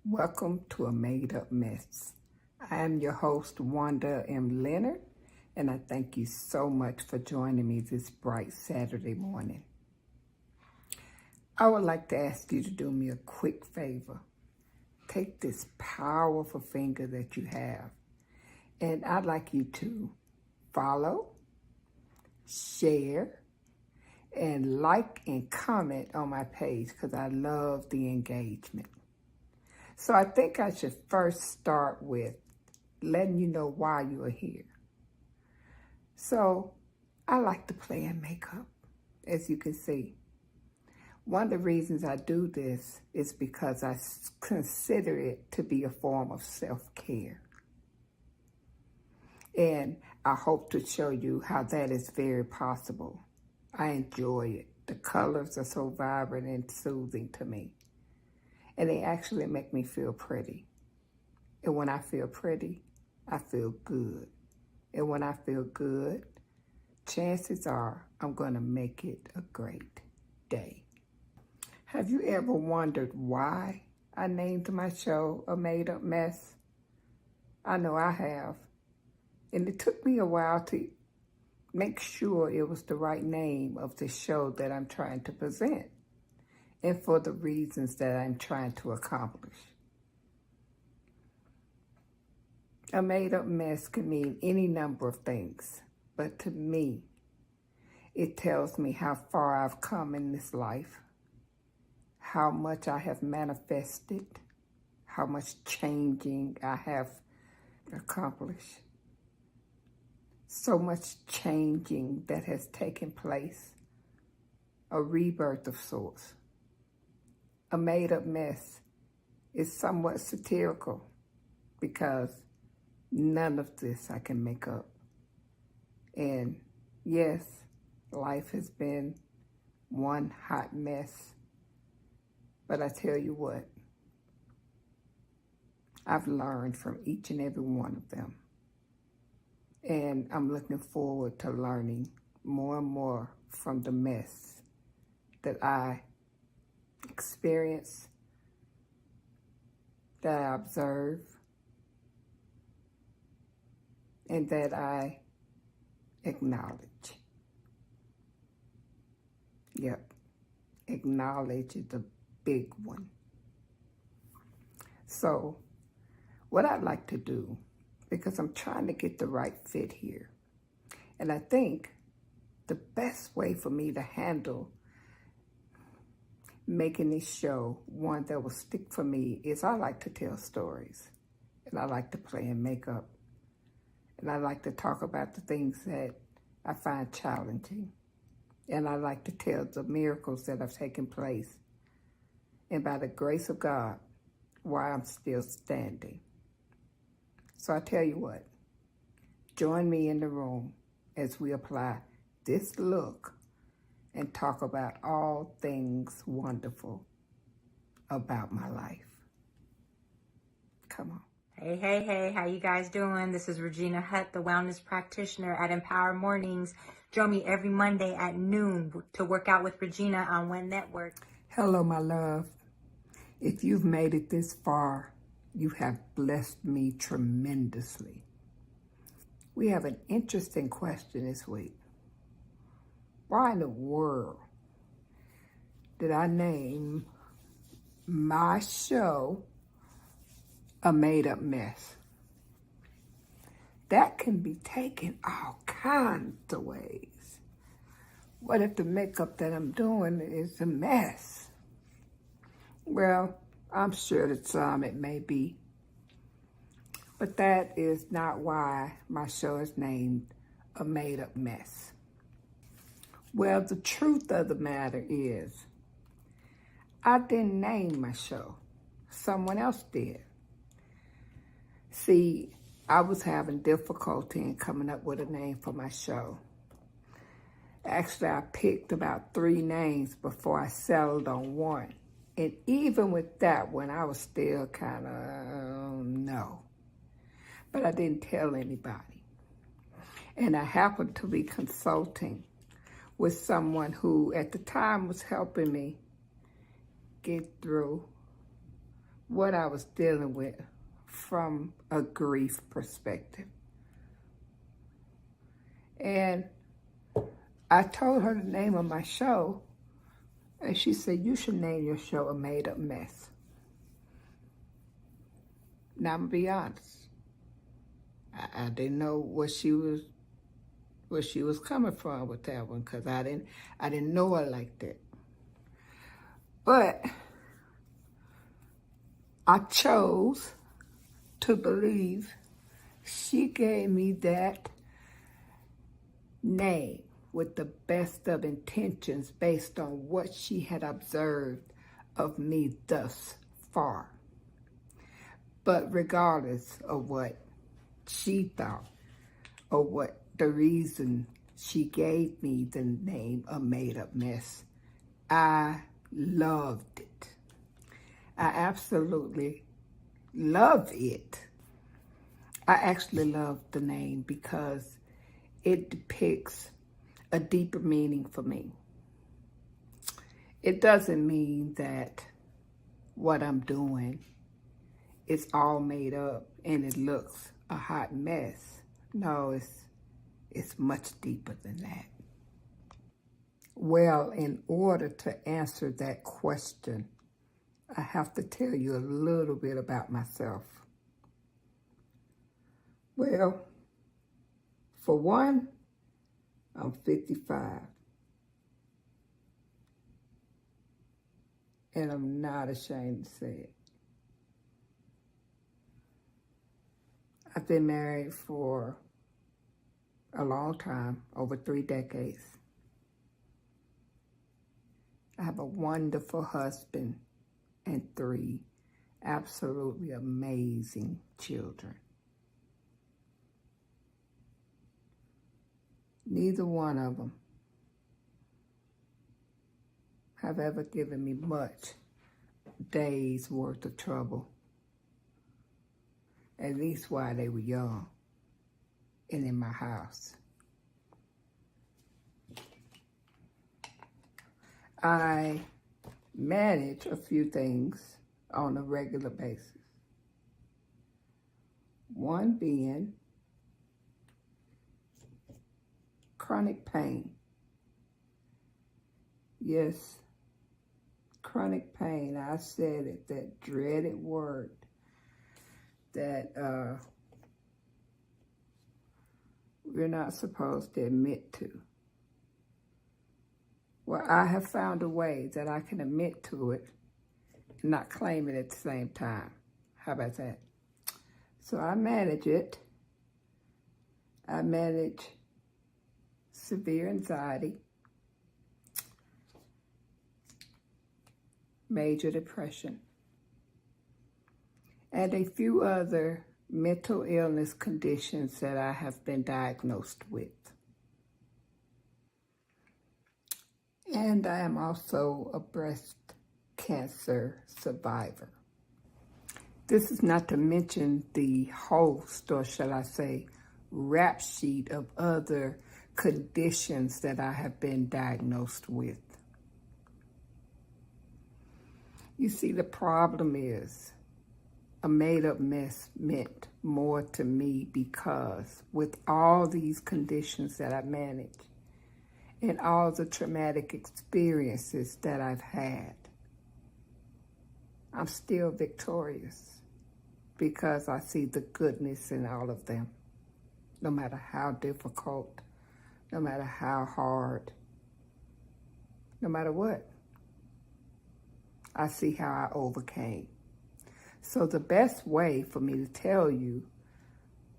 Welcome to A Made Up Mess. I am your host, Wanda M. Leonard, and I thank you so much for joining me this bright Saturday morning. I would like to ask you to do me a quick favor. Take this powerful finger that you have, and I'd like you to follow, share, and like and comment on my page because I love the engagement. So I think I should first start with letting you know why you are here. So I like to play and make up, as you can see. One of the reasons I do this is because I consider it to be a form of self-care. And I hope to show you how that is very possible. I enjoy it. The colors are so vibrant and soothing to me. And they actually make me feel pretty. And when I feel pretty, I feel good. And when I feel good, chances are I'm going to make it a great day. Have you ever wondered why I named my show A Made Up Mess? I know I have. And it took me a while to make sure it was the right name of the show that I'm trying to present, and for the reasons that I'm trying to accomplish. A made-up mess can mean any number of things, but to me, it tells me how far I've come in this life, how much I have manifested, how much changing I have accomplished. So much changing that has taken place, a rebirth of sorts. A made-up mess is somewhat satirical because none of this I can make up. And yes, life has been one hot mess. But I tell you what, I've learned from each and every one of them. And I'm looking forward to learning more and more from the mess that I experience, that I observe, and that I acknowledge. Yep, acknowledge is a big one. So, what I'd like to do, because I'm trying to get the right fit here, and I think the best way for me to handle making this show one that will stick for me is I like to tell stories, and I like to play and make up, and I like to talk about the things that I find challenging, and I like to tell the miracles that have taken place, and by the grace of God, why I'm still standing. So I tell you what, join me in the room as we apply this look and talk about all things wonderful about my life. Come on. Hey, how you guys doing? This is Regina Hutt, the wellness practitioner at Empower Mornings. Join me every Monday at noon to work out with Regina on One Network. Hello, my love. If you've made it this far, you have blessed me tremendously. We have an interesting question this week. Why in the world did I name my show A Made-Up Mess? That can be taken all kinds of ways. What if the makeup that I'm doing is a mess? Well, I'm sure that some it may be. But that is not why my show is named A Made-Up Mess. Well, the truth of the matter is, I didn't name my show. Someone else did. See, I was having difficulty in coming up with a name for my show. Actually, I picked about 3 names before I settled on one. And even with that one, I was still kind of, no. But I didn't tell anybody. And I happened to be consulting with someone who at the time was helping me get through what I was dealing with from a grief perspective. And I told her the name of my show, and she said, you should name your show A Made Up Mess. Now, I'm going to be honest. I didn't know where she was coming from with that one, because I didn't know her like that. But I chose to believe she gave me that name with the best of intentions based on what she had observed of me thus far. But regardless of what she thought or what the reason she gave me the name A Made Up Mess, I loved it. I absolutely love it. I actually love the name because it depicts a deeper meaning for me. It doesn't mean that what I'm doing is all made up and it looks a hot mess. No, it's much deeper than that. Well, in order to answer that question, I have to tell you a little bit about myself. Well, for one, I'm 55. And I'm not ashamed to say it. I've been married for a long time, over 3 decades. I have a wonderful husband and 3 absolutely amazing children. Neither one of them have ever given me much days worth of trouble, at least while they were young and in my house. I manage a few things on a regular basis. One being chronic pain. Yes, chronic pain. I said it, that dreaded word that we're not supposed to admit to. Well, I have found a way that I can admit to it and not claim it at the same time. How about that? So I manage it. I manage severe anxiety, major depression, and a few other mental illness conditions that I have been diagnosed with. And I am also a breast cancer survivor. This is not to mention the host, or shall I say, rap sheet of other conditions that I have been diagnosed with. You see, the problem is a made-up mess meant more to me because with all these conditions that I manage and all the traumatic experiences that I've had, I'm still victorious because I see the goodness in all of them, no matter how difficult, no matter how hard, no matter what. I see how I overcame. So the best way for me to tell you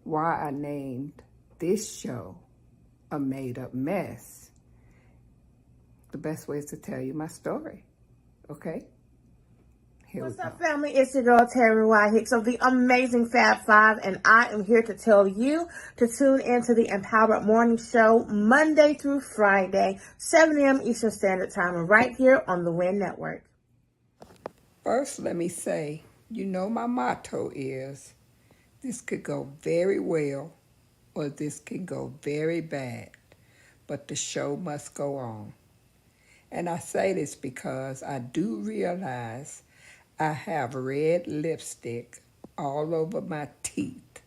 why I named this show A Made Up Mess, the best way is to tell you my story, okay? What's up, family? It's your girl, Terry White Hicks of the amazing Fab Five, and I am here to tell you to tune into the Empowered Morning Show Monday through Friday, 7 a.m. Eastern Standard Time, right here on the WIN Network. First, let me say, you know my motto is, this could go very well or this can go very bad, but the show must go on. And I say this because I do realize I have red lipstick all over my teeth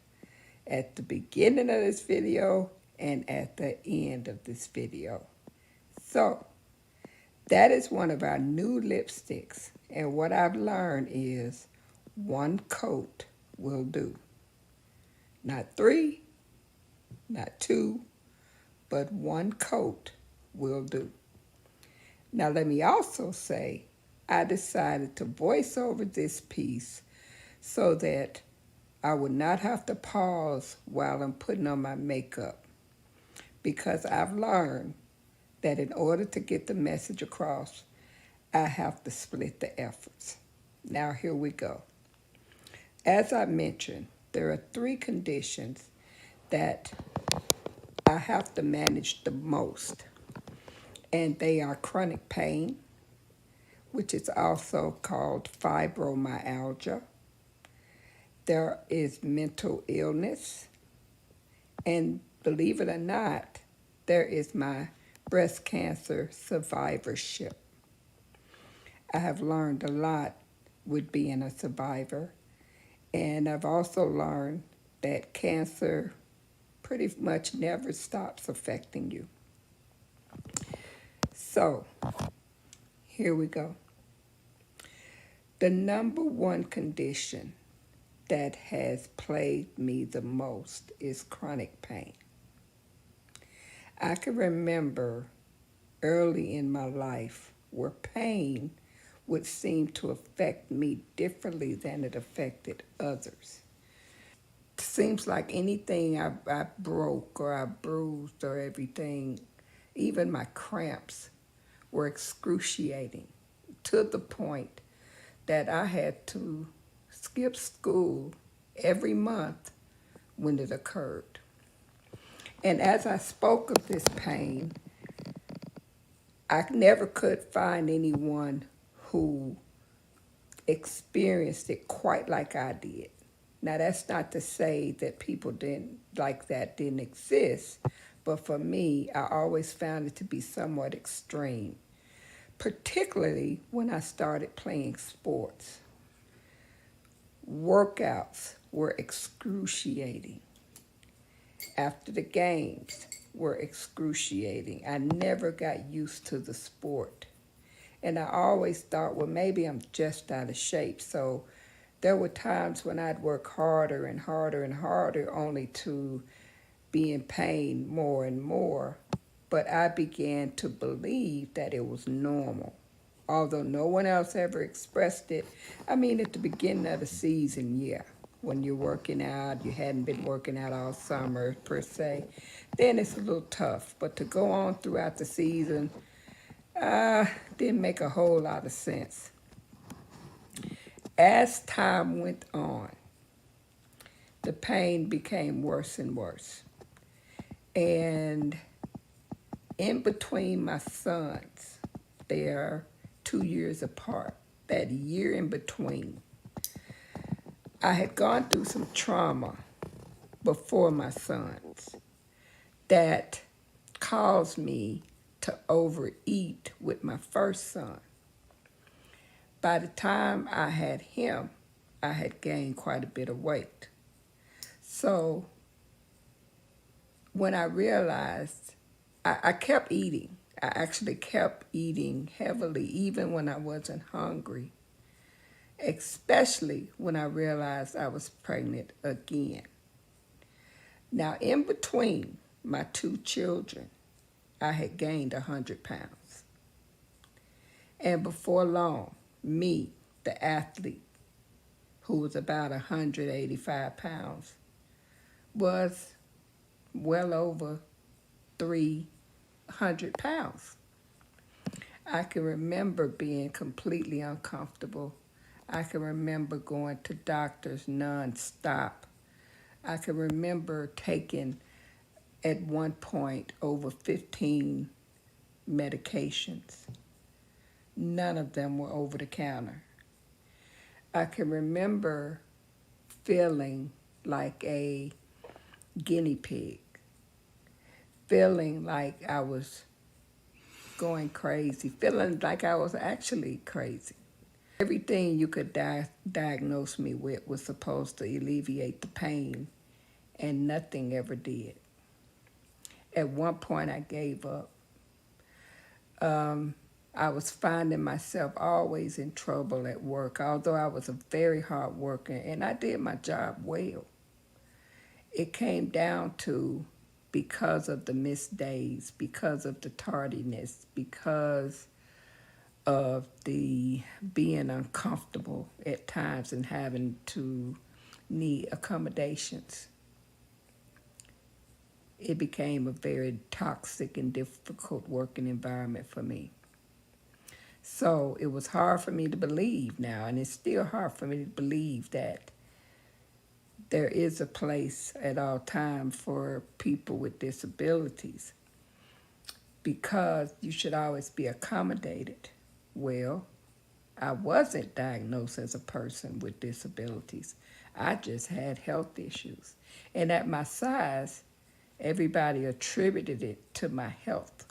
at the beginning of this video and at the end of this video. So that is one of our new lipsticks. And what I've learned is one coat will do. Not 3, not 2, but one coat will do. Now let me also say, I decided to voice over this piece so that I would not have to pause while I'm putting on my makeup, because I've learned that in order to get the message across, I have to split the efforts. Now here we go. As I mentioned, there are 3 conditions that I have to manage the most, and they are chronic pain, which is also called fibromyalgia. There is mental illness, and believe it or not, there is my breast cancer survivorship. I have learned a lot with being a survivor, and I've also learned that cancer pretty much never stops affecting you. So, here we go. The number one condition that has plagued me the most is chronic pain. I can remember early in my life where pain would seem to affect me differently than it affected others. It seems like anything I broke or I bruised or everything, even my cramps, were excruciating to the point that I had to skip school every month when it occurred. And as I spoke of this pain, I never could find anyone who experienced it quite like I did. Now, that's not to say that people didn't exist, but for me, I always found it to be somewhat extreme, particularly when I started playing sports. Workouts were excruciating. After the games were excruciating. I never got used to the sport. And I always thought, well, maybe I'm just out of shape. So there were times when I'd work harder and harder and harder only to be in pain more and more. But I began to believe that it was normal. Although no one else ever expressed it. I mean, at the beginning of the season, yeah. When you're working out, you hadn't been working out all summer per se, then it's a little tough. But to go on throughout the season didn't make a whole lot of sense. As time went on, the pain became worse and worse. And in between my sons, they are 2 years apart, that year in between, I had gone through some trauma before my sons that caused me to overeat with my first son. By the time I had him, I had gained quite a bit of weight. So when I realized, I kept eating. I actually kept eating heavily even when I wasn't hungry, especially when I realized I was pregnant again. Now, in between my 2 children, I had gained 100 pounds. And before long, me, the athlete, who was about 185 pounds, was well over 300 pounds. I can remember being completely uncomfortable. I can remember going to doctors nonstop. I can remember taking, at one point, over 15 medications. None of them were over the counter. I can remember feeling like a guinea pig, feeling like I was going crazy, feeling like I was actually crazy. Everything you could diagnose me with was supposed to alleviate the pain, and nothing ever did. At one point, I gave up. I was finding myself always in trouble at work, although I was a very hard worker and I did my job well. It came down to because of the missed days, because of the tardiness, because of the being uncomfortable at times and having to need accommodations. It became a very toxic and difficult working environment for me. So it was hard for me to believe now, and it's still hard for me to believe that there is a place at all times for people with disabilities, because you should always be accommodated. Well, I wasn't diagnosed as a person with disabilities. I just had health issues. And at my size, everybody attributed it to my health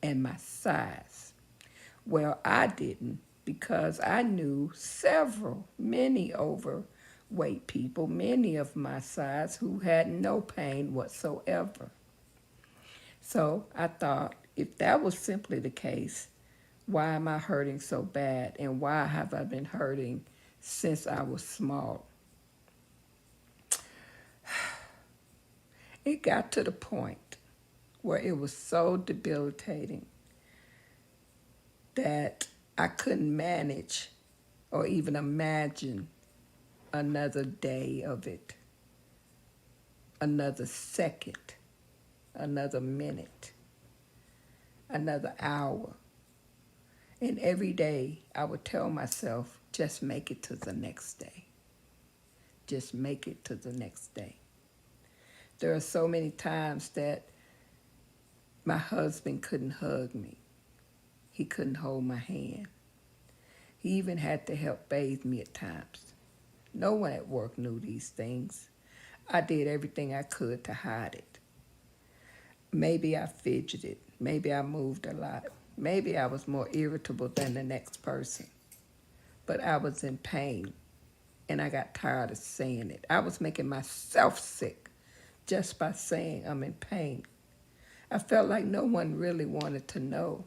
and my size. Well, I didn't, because I knew many overweight people, many of my size, who had no pain whatsoever. So I thought, if that was simply the case, why am I hurting so bad? And why have I been hurting since I was small? It got to the point where it was so debilitating that I couldn't manage or even imagine another day of it, another second, another minute, another hour. And every day I would tell myself, just make it to the next day. Just make it to the next day. There are so many times that my husband couldn't hug me. He couldn't hold my hand. He even had to help bathe me at times. No one at work knew these things. I did everything I could to hide it. Maybe I fidgeted. Maybe I moved a lot. Maybe I was more irritable than the next person. But I was in pain, and I got tired of saying it. I was making myself sick just by saying I'm in pain. I felt like no one really wanted to know.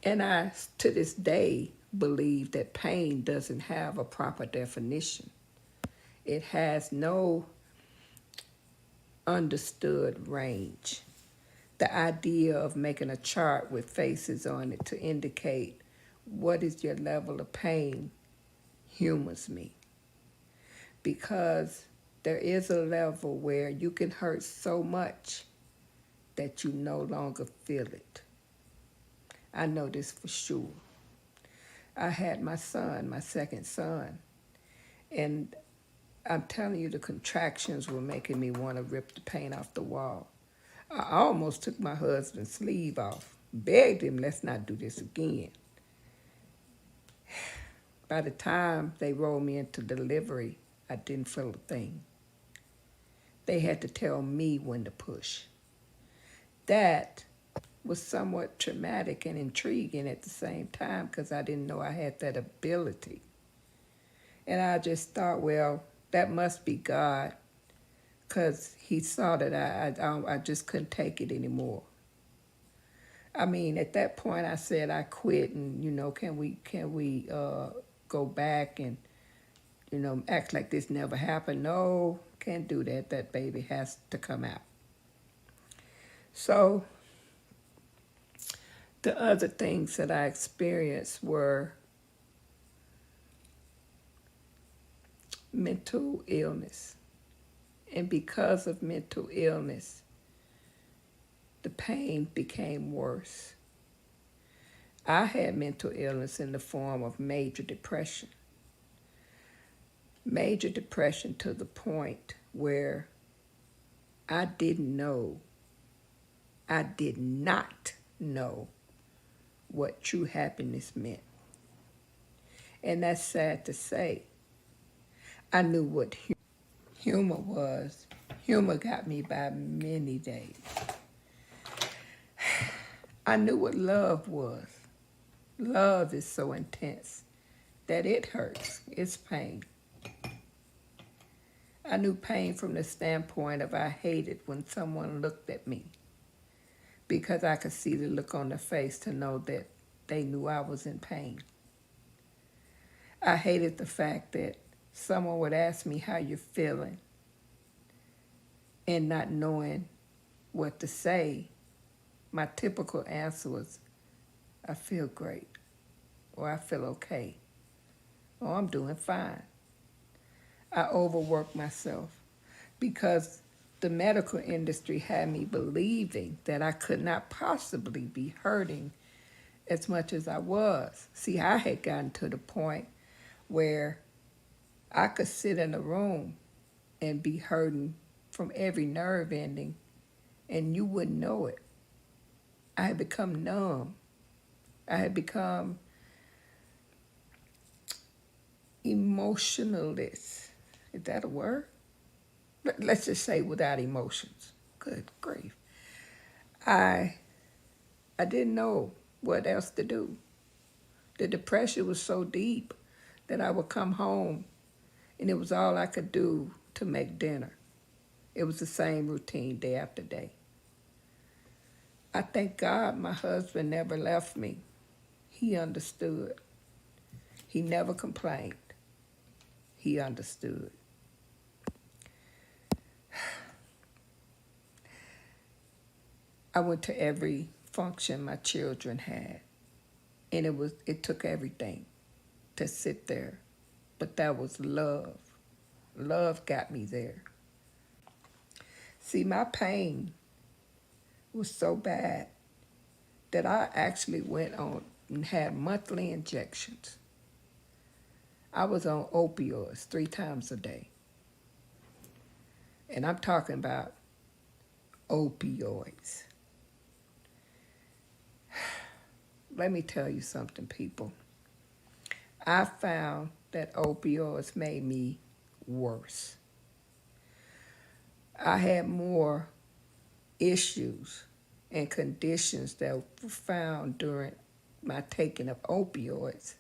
And I, to this day, believe that pain doesn't have a proper definition. It has no understood range. The idea of making a chart with faces on it to indicate what is your level of pain humors me. Because there is a level where you can hurt so much that you no longer feel it. I know this for sure. I had my son, my second son, and I'm telling you, the contractions were making me want to rip the paint off the wall. I almost took my husband's sleeve off, begged him, let's not do this again. By the time they rolled me into delivery, I didn't feel a thing. They had to tell me when to push. That was somewhat traumatic and intriguing at the same time, because I didn't know I had that ability. And I just thought, well, that must be God, because he saw that I just couldn't take it anymore. I mean, at that point I said I quit, and can we go back and act like this never happened? No, can't do that. That baby has to come out. So the other things that I experienced were mental illness. And because of mental illness, the pain became worse. I had mental illness in the form of major depression. Major depression to the point where I did not know what true happiness meant. And that's sad to say. I knew what humor was. Humor got me by many days. I knew what love was. Love is so intense. that it hurts. It's pain. I knew pain from the standpoint of I hated when someone looked at me because I could see the look on their face to know that they knew I was in pain. I hated the fact that someone would ask me how you're feeling and not knowing what to say. My typical answer was, I feel great, or I feel okay, or I'm doing fine. I overworked myself because the medical industry had me believing that I could not possibly be hurting as much as I was. See, I had gotten to the point where I could sit in a room and be hurting from every nerve ending and you wouldn't know it. I had become numb. I had become emotionless. Is that a word? Let's just say without emotions. Good grief. I didn't know what else to do. The depression was so deep that I would come home and it was all I could do to make dinner. It was the same routine day after day. I thank God my husband never left me. He understood. He never complained. He understood. I went to every function my children had, and it took everything to sit there. But that was love. Love got me there. See, my pain was so bad that I actually went on and had monthly injections. I was on opioids 3 times a day. And I'm talking about opioids. Let me tell you something, people. I found that opioids made me worse. I had more issues and conditions that were found during my taking of opioids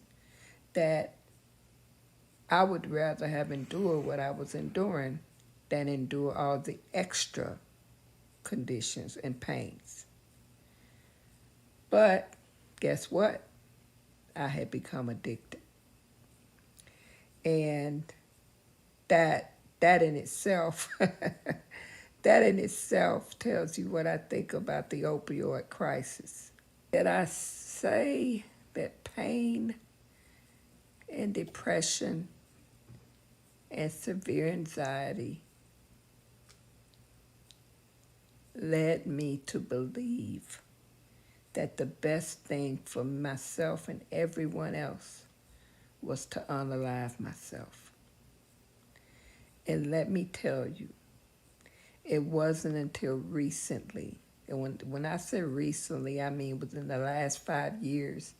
that I would rather have endured what I was enduring than endure all the extra conditions and pains. But guess what? I had become addicted. And that in itself that in itself tells you what I think about the opioid crisis. Did I say that pain and depression and severe anxiety led me to believe that the best thing for myself and everyone else was to unalive myself? And let me tell you, it wasn't until recently, and when I say recently, I mean within the last 5 years,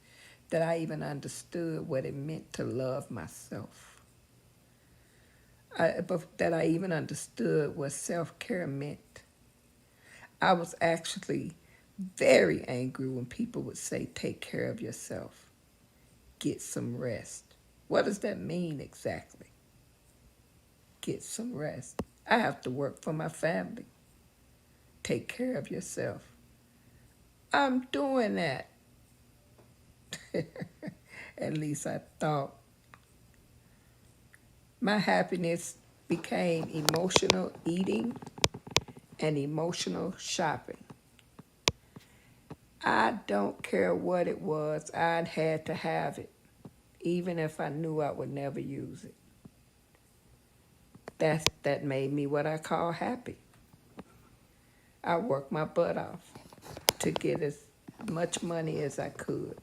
that I even understood what it meant to love myself. That I even understood what self-care meant. I was actually very angry when people would say, take care of yourself, get some rest. What does that mean exactly? Get some rest. I have to work for my family. Take care of yourself. I'm doing that. At least I thought. My happiness became emotional eating and emotional shopping. I don't care what it was, I had to have it, even if I knew I would never use it. That made me what I call happy. I worked my butt off to get as much money as I could,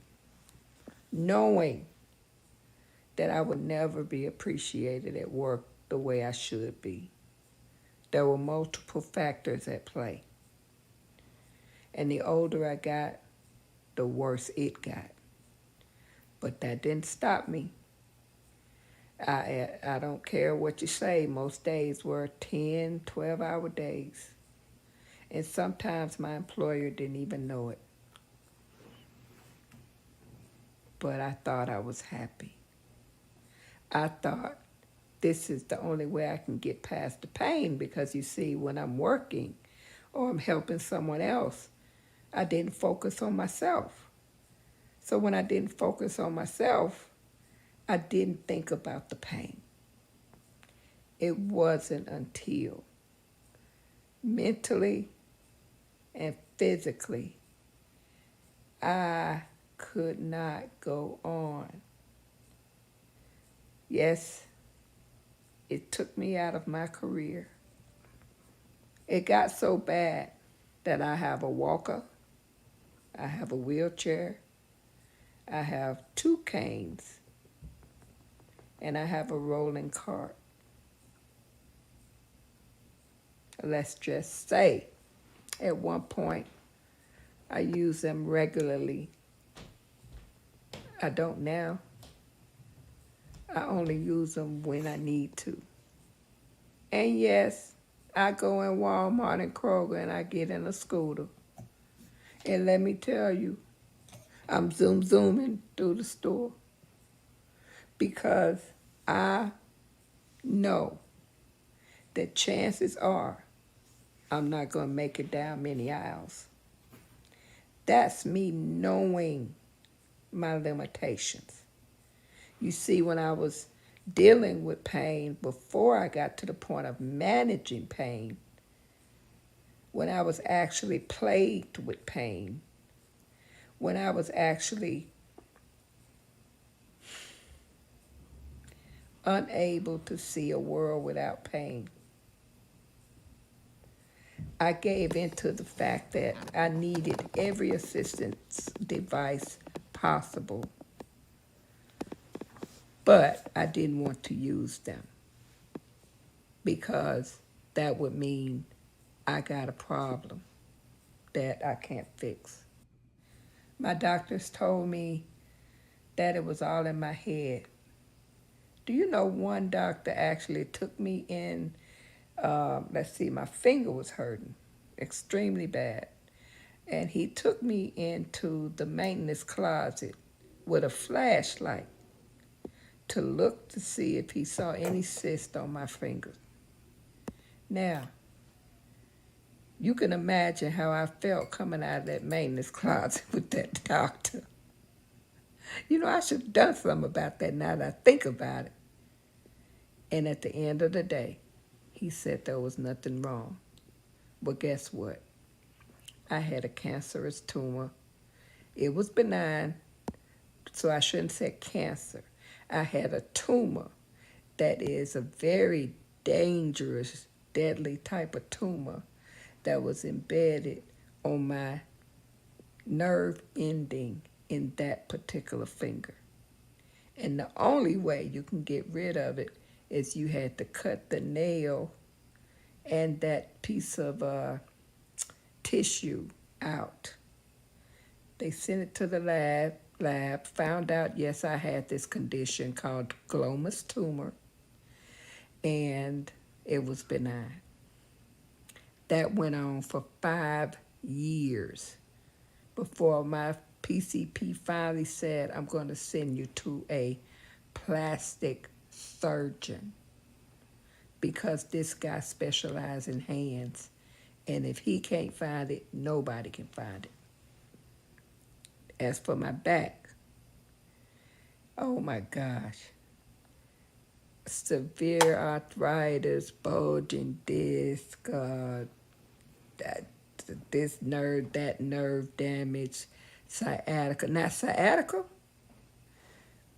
knowing that I would never be appreciated at work the way I should be. There were multiple factors at play. And the older I got, the worse it got. But that didn't stop me. I don't care what you say. Most days were 10, 12-hour days. And sometimes my employer didn't even know it. But I thought I was happy. I thought this is the only way I can get past the pain, because you see, when I'm working or I'm helping someone else, I didn't focus on myself. So when I didn't focus on myself, I didn't think about the pain. It wasn't until mentally and physically I could not go on. Yes, it took me out of my career. It got so bad that I have a walker, I have a wheelchair, I have 2 canes, and I have a rolling cart. Let's just say, at one point, I used them regularly. I don't now. I only use them when I need to. And yes, I go in Walmart and Kroger and I get in a scooter. And let me tell you, I'm zooming through the store because I know that chances are I'm not going to make it down many aisles. That's me knowing my limitations. You see, when I was dealing with pain, before I got to the point of managing pain, when I was actually plagued with pain, when I was actually unable to see a world without pain, I gave into the fact that I needed every assistance device possible, but I didn't want to use them because that would mean I got a problem that I can't fix. My doctors told me that it was all in my head. Do you know one doctor actually took me in, my finger was hurting extremely bad. And he took me into the maintenance closet with a flashlight to look to see if he saw any cyst on my finger. Now, you can imagine how I felt coming out of that maintenance closet with that doctor. You know, I should have done something about that now that I think about it. And at the end of the day, he said there was nothing wrong. But guess what? I had a cancerous tumor. It was benign, so I shouldn't say cancer. I had a tumor that is a very dangerous, deadly type of tumor that was embedded on my nerve ending in that particular finger. And the only way you can get rid of it is you had to cut the nail and that piece of tissue out. They sent it to the lab, found out, yes, I had this condition called glomus tumor, and it was benign. That went on for 5 years before my PCP finally said, I'm going to send you to a plastic surgeon because this guy specializes in hands, and if he can't find it, nobody can find it. As for my back, oh my gosh, severe arthritis, bulging disc, this nerve, that nerve damage, sciatica. Now, sciatica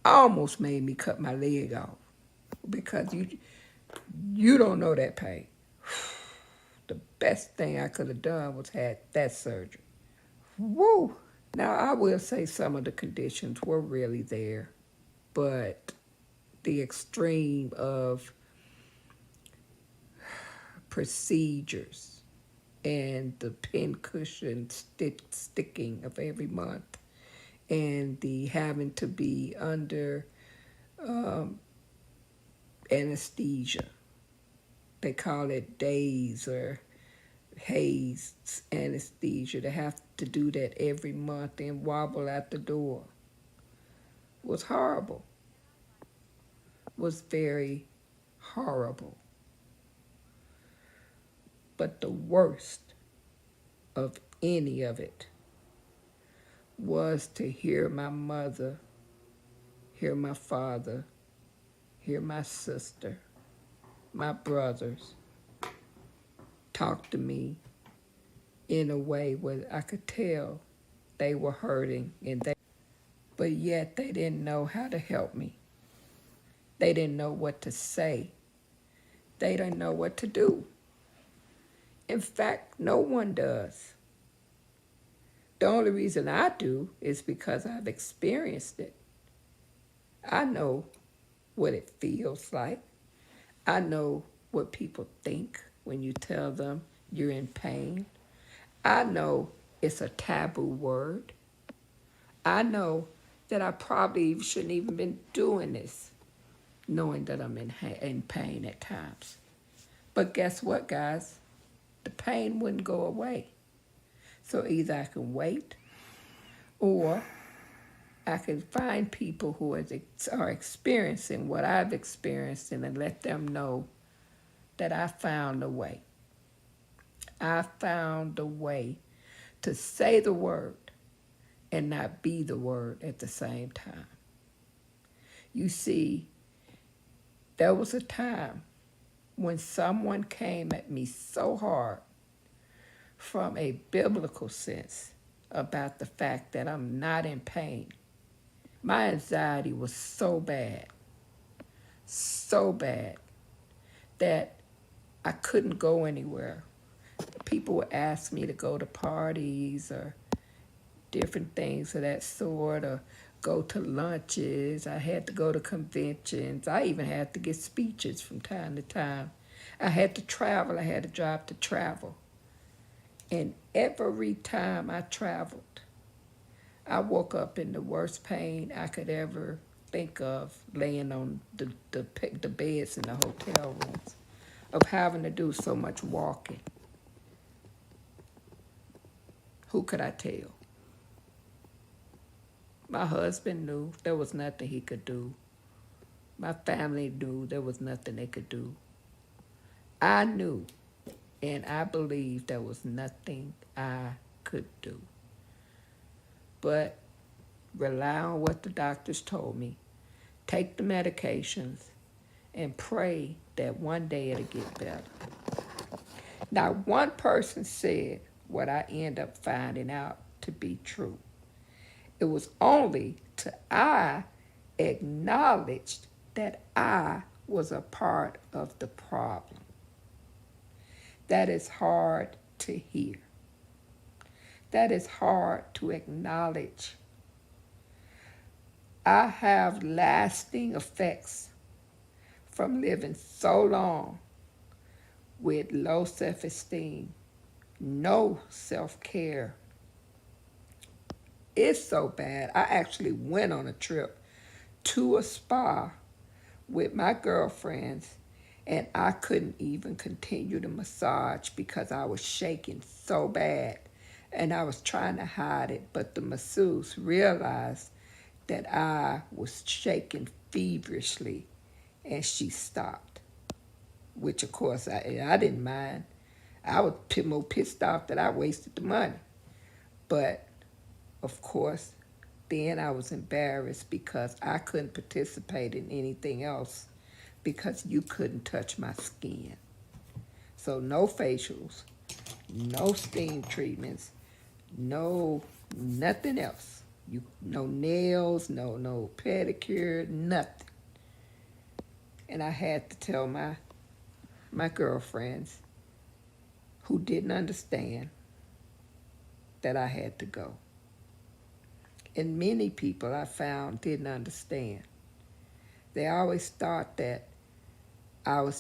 almost made me cut my leg off because you don't know that pain. The best thing I could have done was had that surgery. Woo! Now, I will say some of the conditions were really there, but the extreme of procedures and the pincushion sticking of every month and the having to be under anesthesia. They call it days or haze anesthesia. They have to do that every month and wobble out the door. It was horrible. was very horrible. But the worst of any of it was to hear my mother, hear my father, hear my sister, my brothers talk to me in a way where I could tell they were hurting, but yet they didn't know how to help me. They didn't know what to say. They didn't know what to do. In fact, no one does. The only reason I do is because I've experienced it. I know what it feels like. I know what people think when you tell them you're in pain. I know it's a taboo word. I know that I probably shouldn't even been doing this, knowing that I'm in pain at times. But guess what, guys? The pain wouldn't go away. So either I can wait, or I can find people who are experiencing what I've experienced and let them know that I found a way. I found a way to say the word and not be the word at the same time. You see, there was a time when someone came at me so hard from a biblical sense about the fact that I'm not in pain. My anxiety was so bad, that I couldn't go anywhere. People would ask me to go to parties or different things of that sort, or go to lunches. I had to go to conventions. I even had to get speeches from time to time. I had to travel. I had to drive to travel. And every time I traveled, I woke up in the worst pain I could ever think of, laying on the beds in the hotel rooms, of having to do so much walking. Who could I tell? My husband knew there was nothing he could do. My family knew there was nothing they could do. I knew, and I believed there was nothing I could do but rely on what the doctors told me, take the medications, and pray that one day it'll get better. Now, one person said what I end up finding out to be true. It was only till I acknowledged that I was a part of the problem. That is hard to hear. That is hard to acknowledge. I have lasting effects from living so long with low self-esteem, no self-care. It's so bad. I actually went on a trip to a spa with my girlfriends, and I couldn't even continue the massage because I was shaking so bad, and I was trying to hide it, but the masseuse realized that I was shaking feverishly, and she stopped, which of course I didn't mind. I was more pissed off that I wasted the money. But of course, then I was embarrassed because I couldn't participate in anything else because you couldn't touch my skin. So no facials, no steam treatments, nothing else. No nails, no pedicure, nothing. And I had to tell my girlfriends, who didn't understand, that I had to go. And many people I found didn't understand. They always thought that I would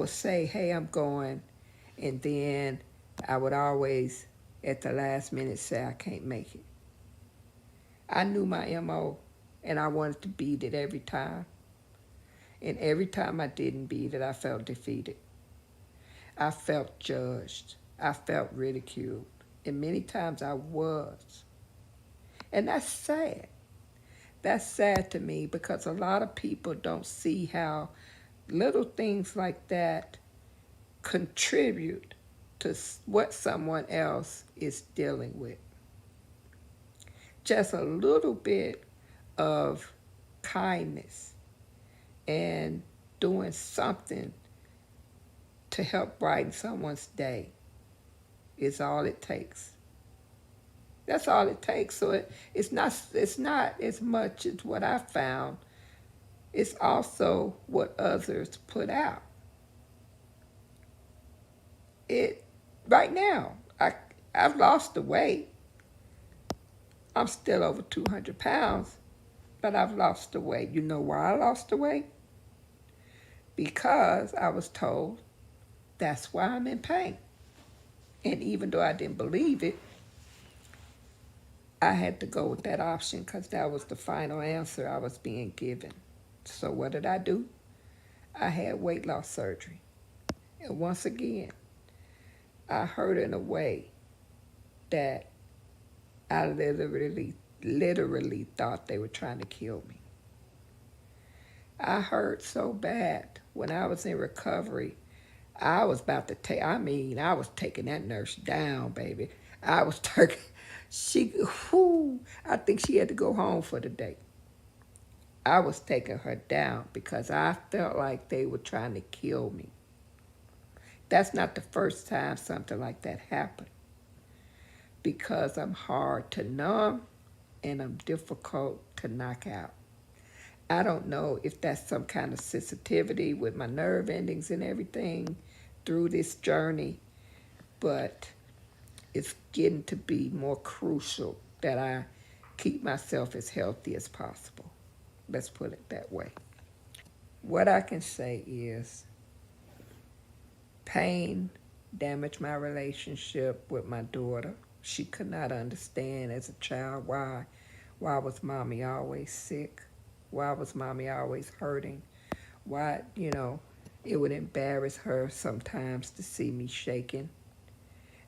say, hey, I'm going, and then I would always, at the last minute, say I can't make it. I knew my MO, and I wanted to beat it every time. And every time I didn't beat it, I felt defeated. I felt judged. I felt ridiculed. And many times I was. And that's sad. That's sad to me because a lot of people don't see how little things like that contribute to what someone else is dealing with. Just a little bit of kindness and doing something to help brighten someone's day is all it takes. That's all it takes. So it's not as much as what I found. It's also what others put out. Right now, I've lost the weight. I'm still over 200 pounds, but I've lost the weight. You know why I lost the weight? Because I was told that's why I'm in pain. And even though I didn't believe it, I had to go with that option because that was the final answer I was being given. So what did I do? I had weight loss surgery. And once again, I hurt in a way that I literally thought they were trying to kill me. I hurt so bad when I was in recovery. I was about to I was taking that nurse down, baby. I was taking, I think she had to go home for the day. I was taking her down because I felt like they were trying to kill me. That's not the first time something like that happened. Because I'm hard to numb and I'm difficult to knock out. I don't know if that's some kind of sensitivity with my nerve endings and everything through this journey, but it's getting to be more crucial that I keep myself as healthy as possible. Let's put it that way. What I can say is pain damaged my relationship with my daughter. She could not understand as a child why was mommy always sick? Why was mommy always hurting? Why, it would embarrass her sometimes to see me shaking.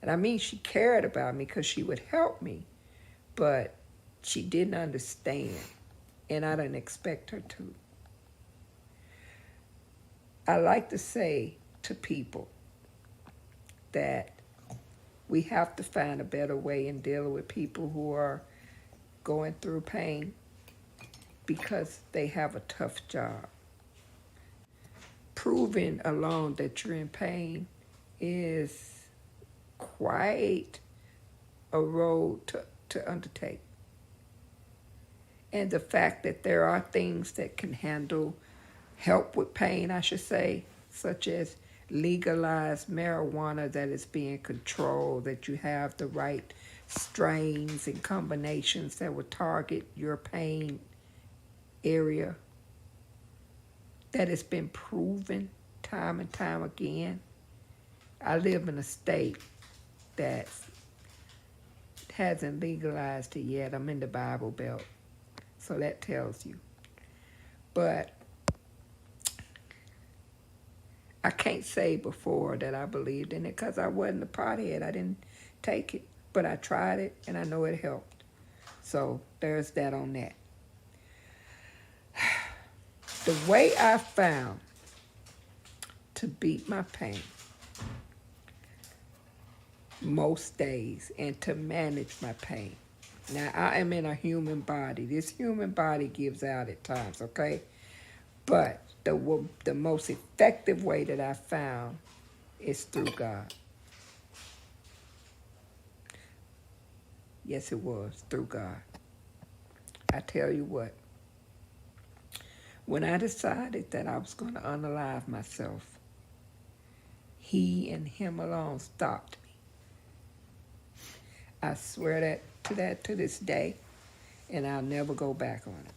And I mean, she cared about me because she would help me, but she didn't understand, and I didn't expect her to. I like to say to people that we have to find a better way in dealing with people who are going through pain because they have a tough job. Proving alone that you're in pain is quite a road to undertake. And the fact that there are things that can help with pain, I should say, such as legalized marijuana that is being controlled, that you have the right strains and combinations that will target your pain area, that has been proven time and time again. I live in a state that hasn't legalized it yet. I'm in the Bible Belt, so that tells you. But I can't say before that I believed in it because I wasn't a pothead. I didn't take it, but I tried it, and I know it helped. So there's that on that. The way I found to beat my pain most days and to manage my pain. Now, I am in a human body. This human body gives out at times, okay? But the most effective way that I found is through God. Yes, it was through God. I tell you what, when I decided that I was going to unalive myself, He and Him alone stopped me. I swear that to this day, and I'll never go back on it.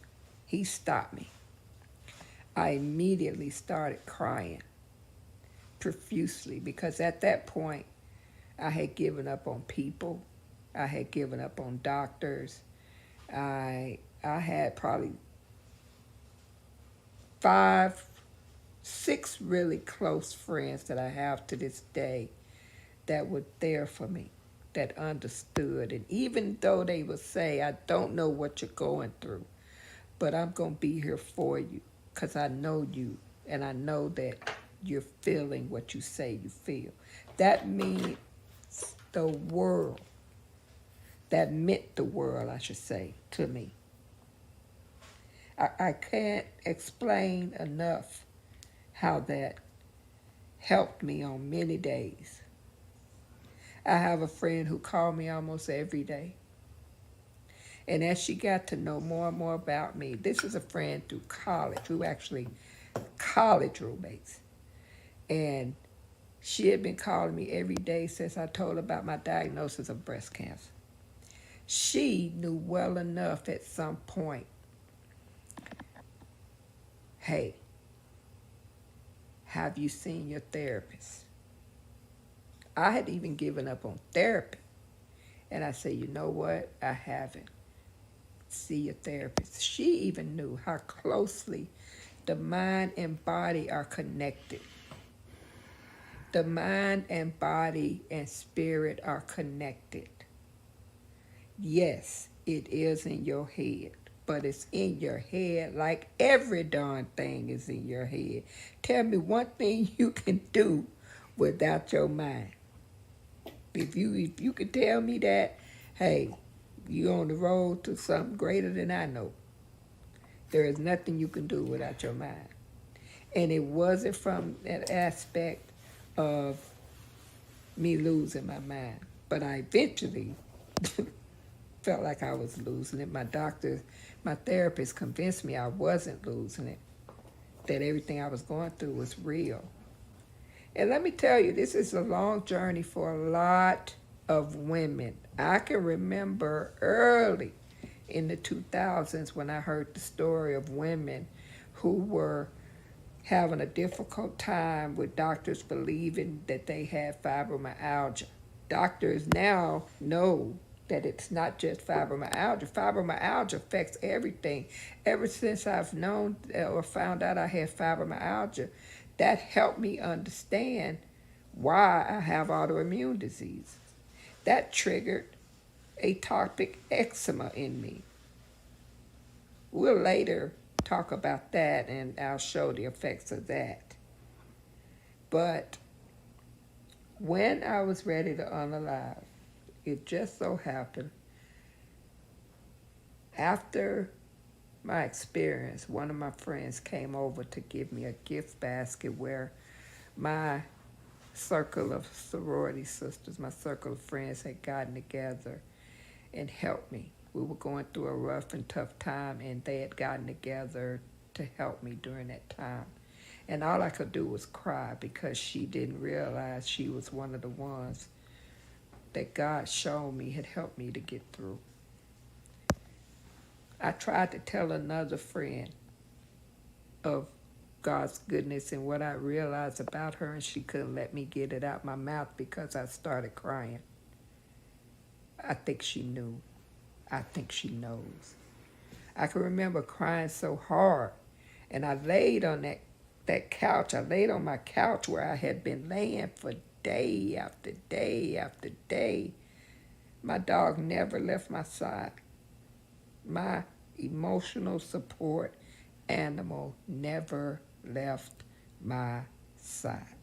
He stopped me. I immediately started crying profusely because at that point, I had given up on people. I had given up on doctors. I had probably 5, 6 really close friends that I have to this day that were there for me, that understood. And even though they would say, I don't know what you're going through, but I'm going to be here for you because I know you, and I know that you're feeling what you say you feel. That means the world. That meant the world, I should say, to me. I can't explain enough how that helped me on many days. I have a friend who called me almost every day. And as she got to know more and more about me, this is a friend through college, who actually college roommates. And she had been calling me every day since I told her about my diagnosis of breast cancer. She knew well enough at some point, hey, have you seen your therapist? I had even given up on therapy. And I said, you know what? I haven't. See your therapist. She even knew how closely the mind and body are connected. The mind and body and spirit are connected. Yes, it is in your head, but it's in your head like every darn thing is in your head. Tell me one thing you can do without your mind. If you could tell me that, hey, you're on the road to something greater than I know. There is nothing you can do without your mind. And it wasn't from an aspect of me losing my mind. But I eventually felt like I was losing it. My therapist convinced me I wasn't losing it, that everything I was going through was real. And let me tell you, this is a long journey for a lot of women. I can remember early in the 2000s when I heard the story of women who were having a difficult time with doctors believing that they had fibromyalgia. Doctors now know that it's not just fibromyalgia. Fibromyalgia affects everything. Ever since I've known or found out I had fibromyalgia, that helped me understand why I have autoimmune disease. That triggered atopic eczema in me. We'll later talk about that, and I'll show the effects of that. But when I was ready to unalive, it just so happened, after my experience, one of my friends came over to give me a gift basket where my circle of sorority sisters, my circle of friends had gotten together and helped me. We were going through a rough and tough time, and they had gotten together to help me during that time. And all I could do was cry because she didn't realize she was one of the ones that God showed me had helped me to get through. I tried to tell another friend of God's goodness and what I realized about her, and she couldn't let me get it out my mouth because I started crying. I think she knew. I think she knows. I can remember crying so hard, and I laid on that couch. I laid on my couch where I had been laying for day after day after day. My dog never left my side. My emotional support animal never left my side.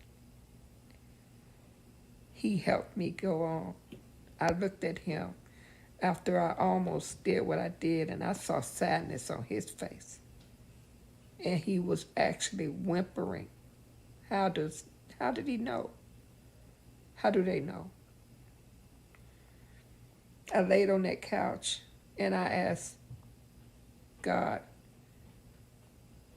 He helped me go on. I looked at him after I almost did what I did, and I saw sadness on his face. And he was actually whimpering. How did he know? How do they know? I laid on that couch and I asked God,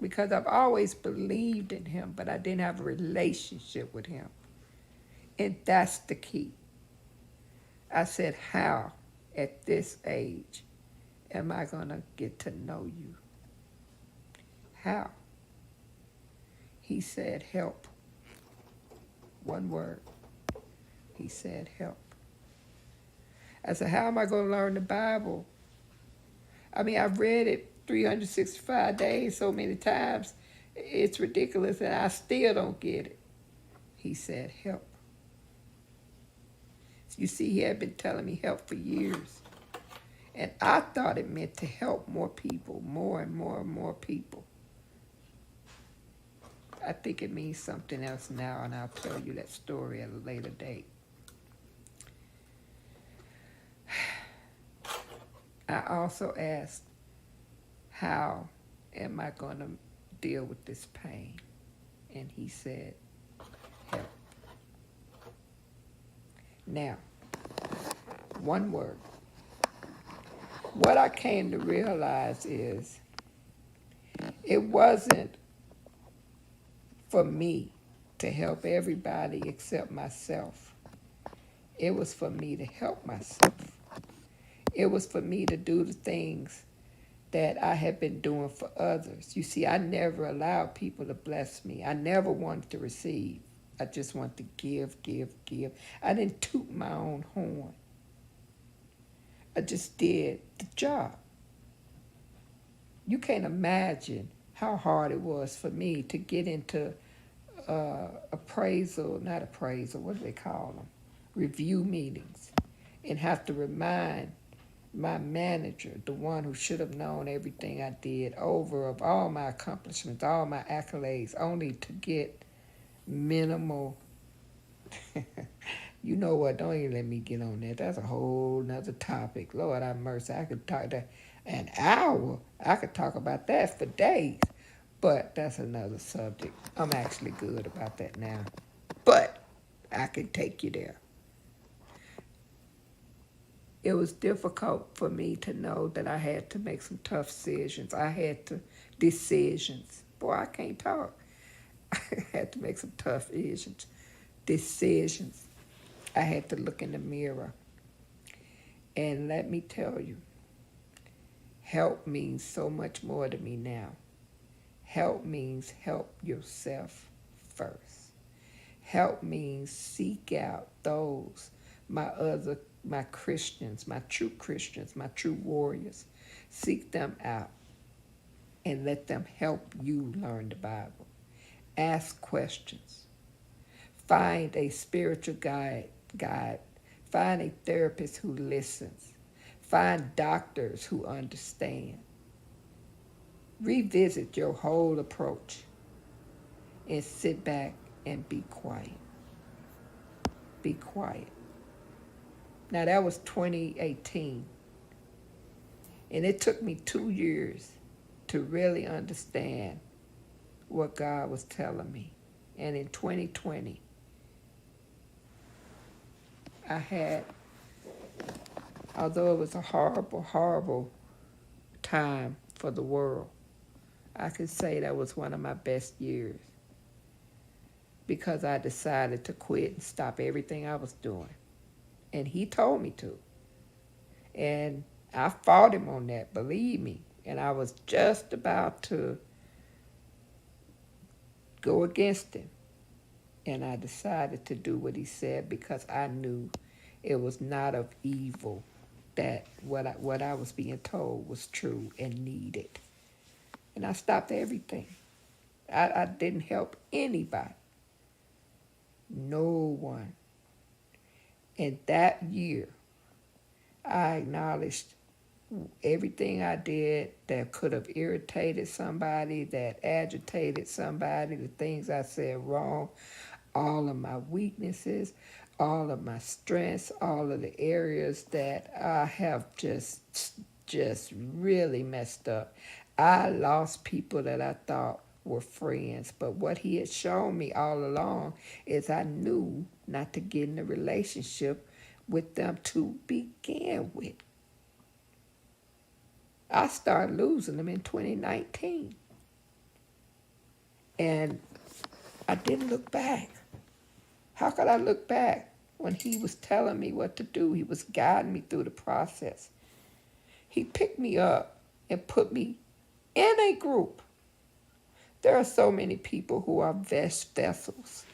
because I've always believed in him, but I didn't have a relationship with him. And that's the key. I said, how, at this age, am I going to get to know you? How? He said, help. One word. He said, help. I said, how am I going to learn the Bible? I mean, I've read it 365 days so many times. It's ridiculous, and I still don't get it. He said, help. You see, he had been telling me help for years. And I thought it meant to help more people, more and more and more people. I think it means something else now, and I'll tell you that story at a later date. I also asked, how am I going to deal with this pain? And he said, help. Now, one word. What I came to realize is it wasn't for me to help everybody except myself. It was for me to help myself. It was for me to do the things that I had been doing for others. You see, I never allowed people to bless me. I never wanted to receive. I just wanted to give, give, give. I didn't toot my own horn. I just did the job. You can't imagine how hard it was for me to get into what do they call them? Review meetings, and have to remind my manager, the one who should have known everything I did, over of all my accomplishments, all my accolades, only to get minimal. You know what? Don't even let me get on that. That's a whole nother topic. Lord have mercy. I could talk that an hour. I could talk about that for days. But that's another subject. I'm actually good about that now. But I can take you there. It was difficult for me to know that I had to make some tough decisions. Decisions. Boy, I can't talk. I had to make some tough decisions. I had to look in the mirror. And let me tell you, help means so much more to me now. Help means help yourself first. Help means seek out those, my Christians, my true warriors. Seek them out and let them help you learn the Bible. Ask questions. Find a spiritual guide. Find a therapist who listens. Find doctors who understand. Revisit your whole approach and sit back and be quiet. Be quiet. Now, that was 2018. And it took me 2 years to really understand what God was telling me. And in 2020, I had, although it was a horrible, horrible time for the world, I could say that was one of my best years, because I decided to quit and stop everything I was doing. And he told me to. And I fought him on that, believe me. And I was just about to go against him. And I decided to do what he said, because I knew it was not of evil, that what I was being told was true and needed. And I stopped everything. I didn't help anybody. No one. And that year, I acknowledged everything I did that could have irritated somebody, that agitated somebody, the things I said wrong, all of my weaknesses, all of my strengths, all of the areas that I have just really messed up. I lost people that I thought were friends, but what he had shown me all along is I knew not to get in a relationship with them to begin with. I started losing them in 2019. And I didn't look back. How could I look back when he was telling me what to do? He was guiding me through the process. He picked me up and put me in a group. There are so many people who are vessels.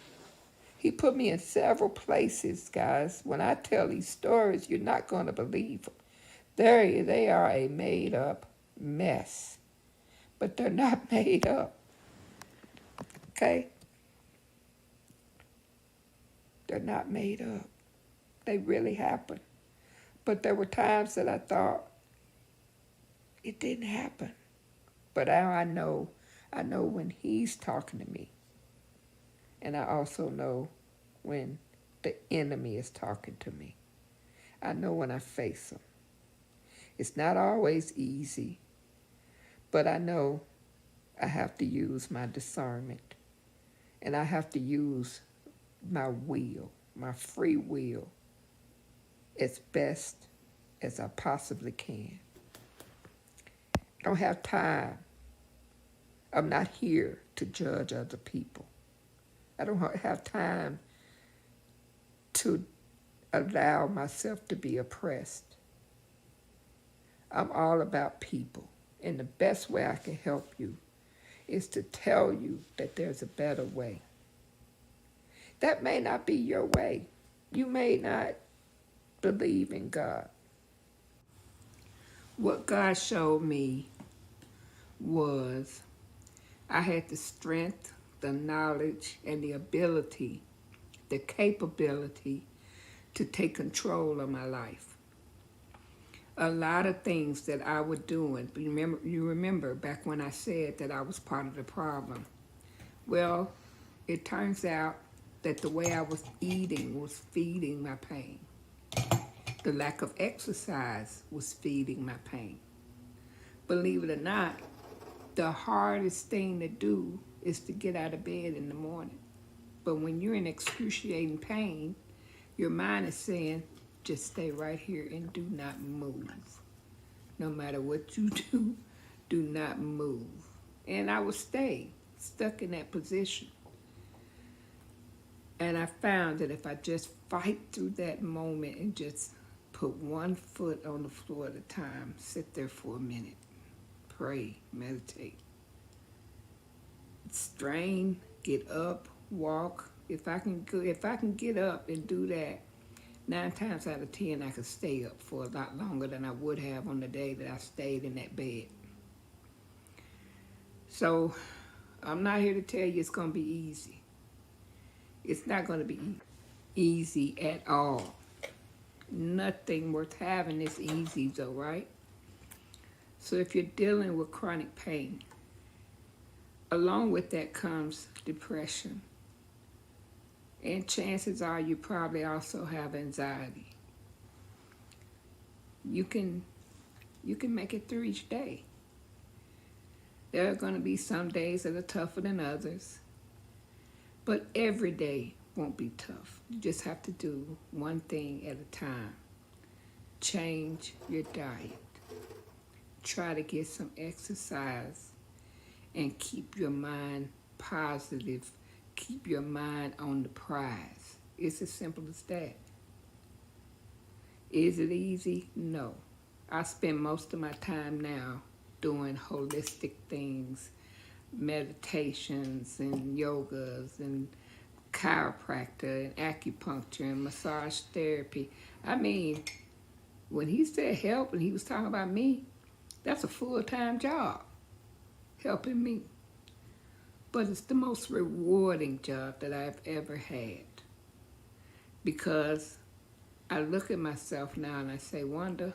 He put me in several places, guys. When I tell these stories, you're not going to believe them. They are a made-up mess. But they're not made up. Okay? They're not made up. They really happened. But there were times that I thought It didn't happen. But now I know when he's talking to me. And I also know when the enemy is talking to me. I know when I face him. It's not always easy, but I know I have to use my discernment. And I have to use my will, my free will, as best as I possibly can. I don't have time. I'm not here to judge other people. I don't have time to allow myself to be oppressed. I'm all about people. And the best way I can help you is to tell you that there's a better way. That may not be your way. You may not believe in God. What God showed me was I had the strength, the knowledge, and the ability, the capability to take control of my life. A lot of things that I was doing, you remember back when I said that I was part of the problem. Well, it turns out that the way I was eating was feeding my pain. The lack of exercise was feeding my pain. Believe it or not, the hardest thing to do is to get out of bed in the morning. But when you're in excruciating pain, your mind is saying, just stay right here and do not move. No matter what you do not move. And I would stay stuck in that position. And I found that if I just fight through that moment and just put one foot on the floor at a time, sit there for a minute, pray, meditate, strain, get up, walk. If I can get up and do that, 9 times out of 10 I could stay up for a lot longer than I would have on the day that I stayed in that bed. So I'm not here to tell you it's going to be easy. It's not going to be easy at all. Nothing worth having is easy though, right? So if you're dealing with chronic pain, along with that comes depression. And chances are you probably also have anxiety. You can make it through each day. There are going to be some days that are tougher than others. But every day won't be tough. You just have to do one thing at a time. Change your diet. Try to get some exercise and keep your mind positive. Keep your mind on the prize. It's as simple as that. Is it easy? No. I spend most of my time now doing holistic things, meditations and yogas and chiropractor and acupuncture and massage therapy. I mean, when he said help and he was talking about me, that's a full-time job, helping me. But it's the most rewarding job that I've ever had, because I look at myself now and I say, Wanda,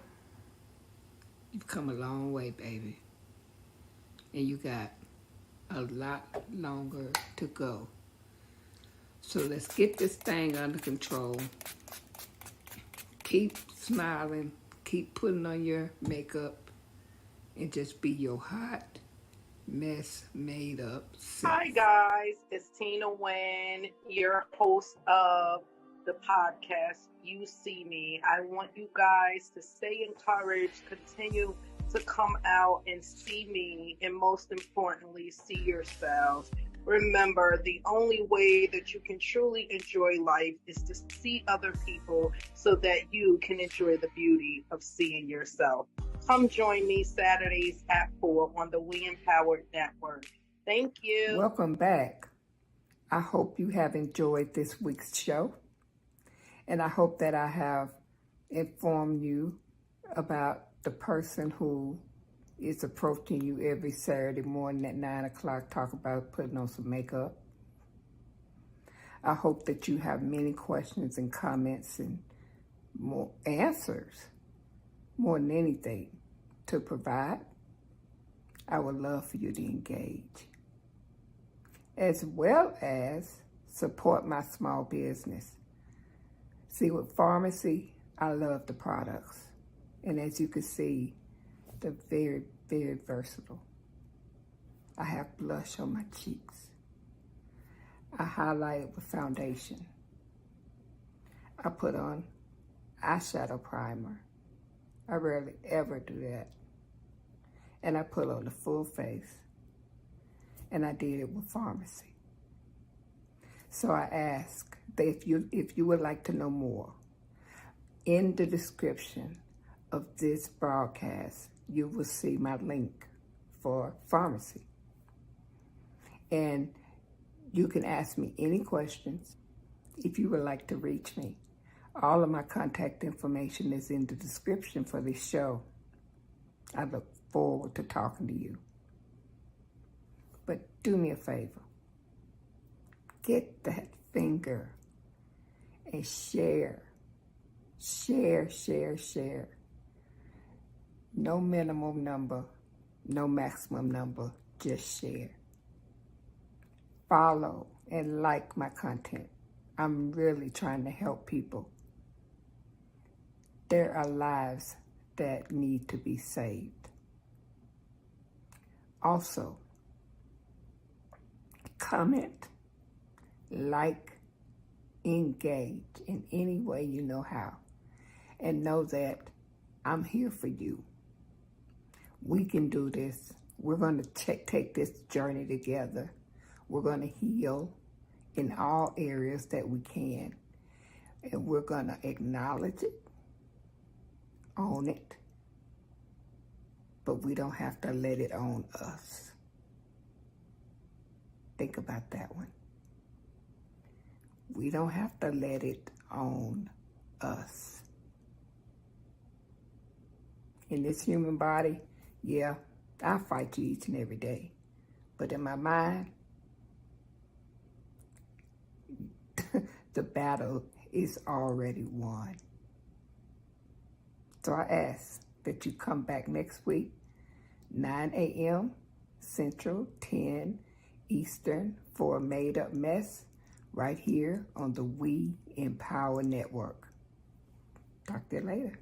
you've come a long way, baby. And you got a lot longer to go. So let's get this thing under control. Keep smiling, keep putting on your makeup, and just be your hot mess made up self. Hi guys, it's Tina Wynn, your host of the podcast You See Me. I want you guys to stay encouraged, continue to come out and see me, and most importantly, see yourselves. Remember, the only way that you can truly enjoy life is to see other people so that you can enjoy the beauty of seeing yourself. Come join me Saturdays at 4 on the We Empowered Network. Thank you. Welcome back. I hope you have enjoyed this week's show. And I hope that I have informed you about the person who is approaching you every Saturday morning at 9 o'clock, talk about putting on some makeup. I hope that you have many questions and comments and more answers, more than anything, to provide. I would love for you to engage, as well as support my small business. See, with pharmacy, I love the products. And as you can see, they're very, very versatile. I have blush on my cheeks. I highlight it with foundation. I put on eyeshadow primer. I rarely ever do that. And I put on the full face. And I did it with pharmacy. So I ask that if you would like to know more, in the description of this broadcast, you will see my link for pharmacy. And you can ask me any questions if you would like to reach me. All of my contact information is in the description for this show. I look forward to talking to you. But do me a favor. Get that finger and share. Share, share, share. No minimum number, no maximum number, just share. Follow and like my content. I'm really trying to help people. There are lives that need to be saved. Also, comment, like, engage in any way you know how. And know that I'm here for you. We can do this. We're going to take this journey together. We're going to heal in all areas that we can. And we're going to acknowledge it, own it, but we don't have to let it own us. Think about that one. We don't have to let it own us. In this human body, yeah, I fight you each and every day. But in my mind, the battle is already won. So I ask that you come back next week, 9 a.m. Central, 10 Eastern, for a Made Up Mess, right here on the We Empower Network. Talk to you later.